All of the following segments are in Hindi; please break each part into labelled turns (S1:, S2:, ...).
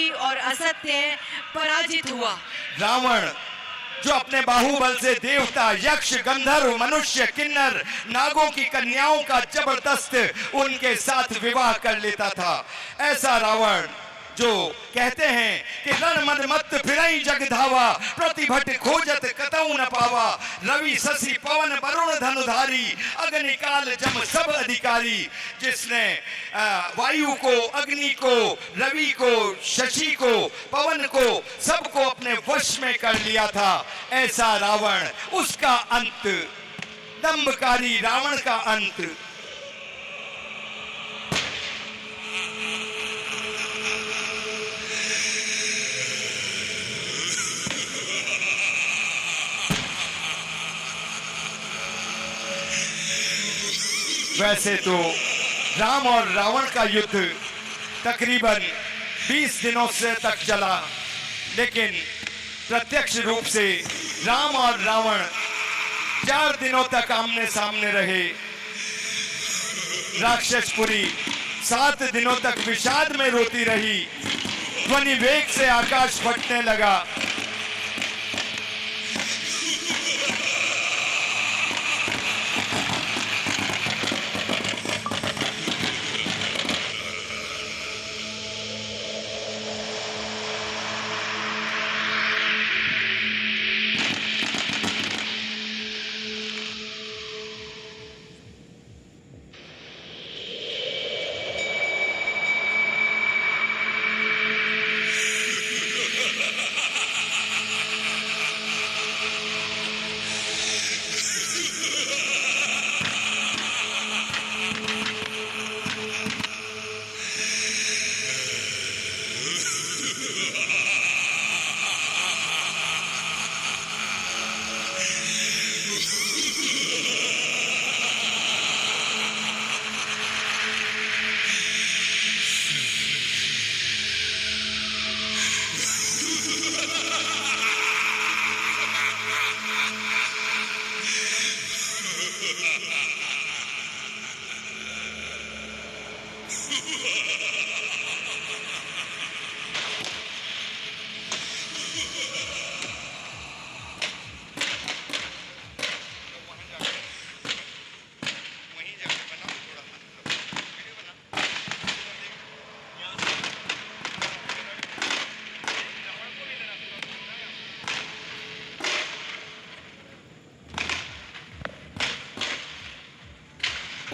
S1: बुराई और असत्य पराजित हुआ।
S2: रावण जो अपने बाहुबल से देवता, यक्ष, गंधर्व, मनुष्य, किन्नर, नागों की कन्याओं का जबरदस्त उनके साथ विवाह कर लेता था, ऐसा रावण जो कहते हैं कि रण मद मत फिरई जग धावा, प्रतिभट खोजत कतऊ न पावा, रवि शशि पवन वरुण धनुधारी, अग्नि काल जम सब अधिकारी, जिसने वायु को, अग्नि को, रवि को, शशि को, पवन को, सबको अपने वश में कर लिया था, ऐसा रावण, उसका अंत, दंभकारी रावण का अंत। वैसे तो राम और रावण का युद्ध तकरीबन 20 दिनों से तक चला, लेकिन प्रत्यक्ष रूप से राम और रावण 4 दिनों तक आमने सामने रहे। राक्षसपुरी 7 दिनों तक विषाद में रोती रही। ध्वनि वेग से आकाश फटने लगा।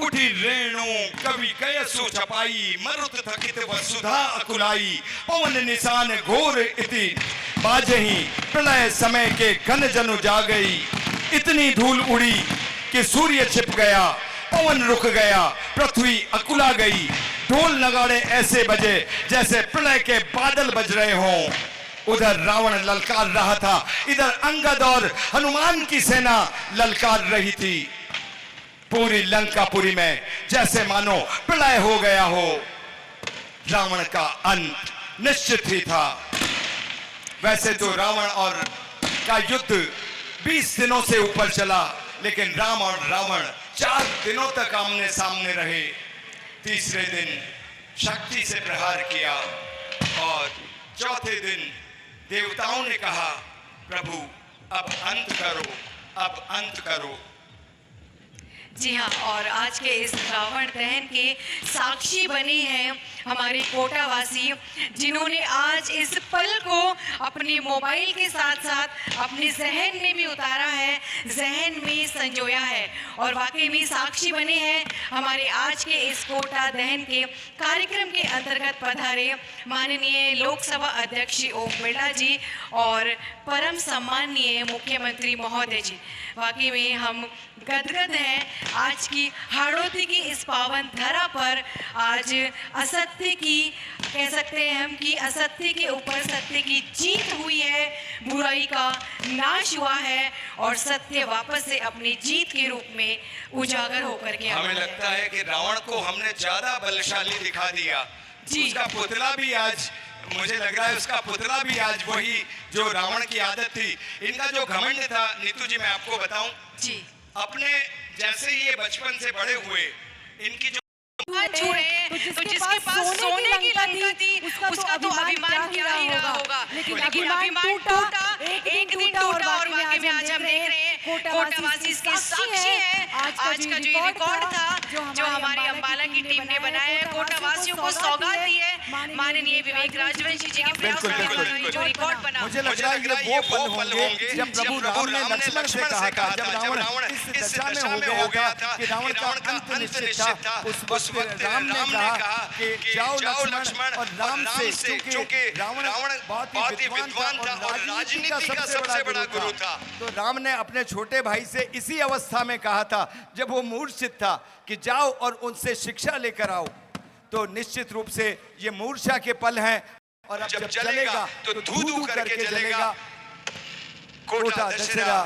S2: उठी रेणु कवि कयसु छपाई, मरुत थकित वसुधा अकुलाई, पवन निशान घोर इति बाजही, प्रलय समय के घन जनु जा गई। इतनी धूल उड़ी कि सूर्य छिप गया, पवन रुक गया, पृथ्वी अकुला गई। ढोल नगाड़े ऐसे बजे जैसे प्रलय के बादल बज रहे हों। उधर रावण ललकार रहा था, इधर अंगद और हनुमान की सेना ललकार रही थी। पूरी लंकापुरी में जैसे मानो प्रलय हो गया हो। रावण का अंत निश्चित ही था। वैसे तो रावण और का युद्ध 20 दिनों से ऊपर चला, लेकिन राम और रावण 4 दिनों तक आमने सामने रहे। तीसरे दिन शक्ति से प्रहार किया और चौथे दिन देवताओं ने कहा, प्रभु अब अंत करो, अब अंत करो।
S1: जी हाँ, और आज के इस रावण दहन के साक्षी बने हैं हमारे कोटावासी, जिन्होंने आज इस पल को अपने मोबाइल के साथ साथ अपने जहन में भी उतारा है, जहन में संजोया है, और वाकई में साक्षी बने हैं हमारे आज के इस कोटा दहन के कार्यक्रम के अंतर्गत पधारे माननीय लोकसभा अध्यक्ष ओम बिरला जी और परम सम्माननीय मुख्यमंत्री महोदय जी। वाकई में हम गदगद हैं आज की हाड़ौती की इस पावन धरा पर। आज असत्य की कह सकते हैं हम कि असत्य के ऊपर सत्य की जीत हुई है, बुराई का नाश हुआ है और सत्य वापस से अपनी जीत के रूप में उजागर होकर के
S2: हमें लगता है कि रावण को हमने ज्यादा बलशाली दिखा दिया जी। उसका पुतला भी आज, मुझे लग रहा है उसका पुतला भी आज वही जो रावण की आदत थी। इनका जो घमंड था नीतू जी, मैं आपको बताऊं जी, अपने जैसे ये बचपन से बड़े हुए, इनकी जो
S1: छू रहे हैं, तो जिसके पास सोने की लंका थी उसका तो अभिमान क्या ही रहा होगा। लेकिन अभिमान टूटा, एक दिन टूटा और वाकई में आज हम देख रहे हैं कोटावासी इसके साक्षी है। आज का जो ये रिकॉर्ड था जो हमारी अंबाला की टीम ने बनाया है, कोटावासियों को सौगात दी है माननीय विवेक राजवंशी जी के प्रयास से जो रिकॉर्ड बना।
S2: मुझे लग रहा है ये वो पल होंगे जब प्रभु राम ने लक्ष्मण से कहा था, जब रावण इस दशा में हो गया था कि रावण का अंत निश्चित था, उस वक्त राम ने कहा कि जाओ लक्ष्मण और राम से, क्योंकि रावण बहुत ही विद्वान था और राजनीति का सबसे बड़ा गुरु था। तो राम ने अपने छोटे भाई से इसी अवस्था में कहा था जब वो मूर्छित था कि जाओ और उनसे शिक्षा लेकर आओ। तो निश्चित रूप से ये मूर्छा के पल हैं और अब जब चलेगा तो धू धू करके चलेगा कोटा दशहरा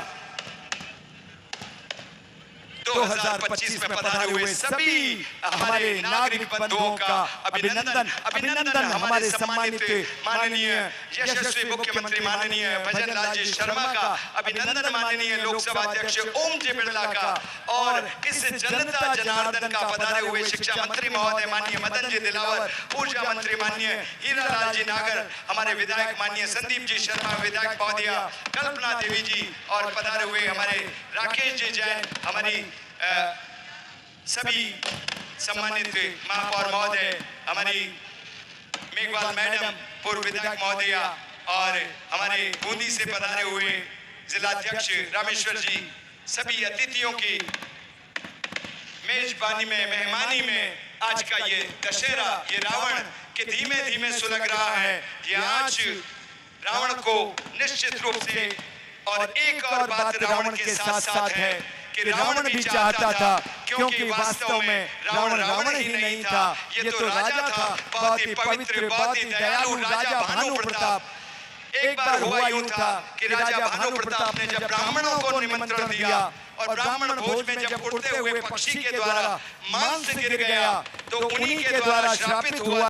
S2: 2025 में पधारे हुए सभी हमारे नागरिक बंधुओं का अभिनंदन हमारे सम्मानित माननीय यशस्वी मुख्यमंत्री माननीय भजनलाल जी शर्मा का अभिनंदन माननीय लोकसभा अध्यक्ष ओम जी बिरला का और इस जनता जनार्दन का पधारे हुए शिक्षा मंत्री महोदय माननीय मदन जी दिलावर, ऊर्जा मंत्री माननीय हीरालाल जी नागर, हमारे विधायक माननीय संदीप जी शर्मा, विधायक महोदया कल्पना देवी जी और पधारे हुए हमारे राकेश जी जैन, हमारी सभी सम्मानित महापौर महोदय, हमारी मेघवाल मैडम, पूर्व विधायक महोदया और हमारे बूंदी से पधारे हुए जिलाध्यक्ष रामेश्वर जी, सभी अतिथियों की मेजबानी में, मेहमानी में आज का ये दशहरा, ये रावण के धीमे धीमे सुलग रहा है कि आज रावण को निश्चित रूप से, और एक और बात रावण के साथ साथ है कि रावण भी चाहता था, क्योंकि वास्तव में रावण ही नहीं था, ये तो राजा था, बहुत ही पवित्र, बहुत ही दयालु राजा भानु प्रताप। एक बार हुआ यूं था कि राजा भानु प्रताप ने जब ब्राह्मणों को निमंत्रण दिया और ब्राह्मण भोज में जब उड़ते हुए पक्षी के द्वारा मांस गिर गया तो उन्हीं के द्वारा श्रापित हुआ।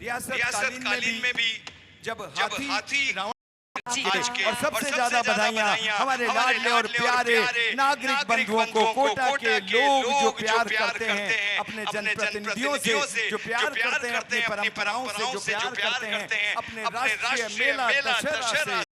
S2: रियासत कालीन में भी जब हाथी और सबसे ज्यादा बधाइयां हमारे लाडले और प्यारे नागरिक बंधुओं को, कोटा के लोग जो प्यार करते हैं अपने जनप्रतिनिधियों से, जो प्यार करते हैं अपनी परंपराओं से, जो प्यार करते हैं अपने राष्ट्रीय मेला दशहरा से।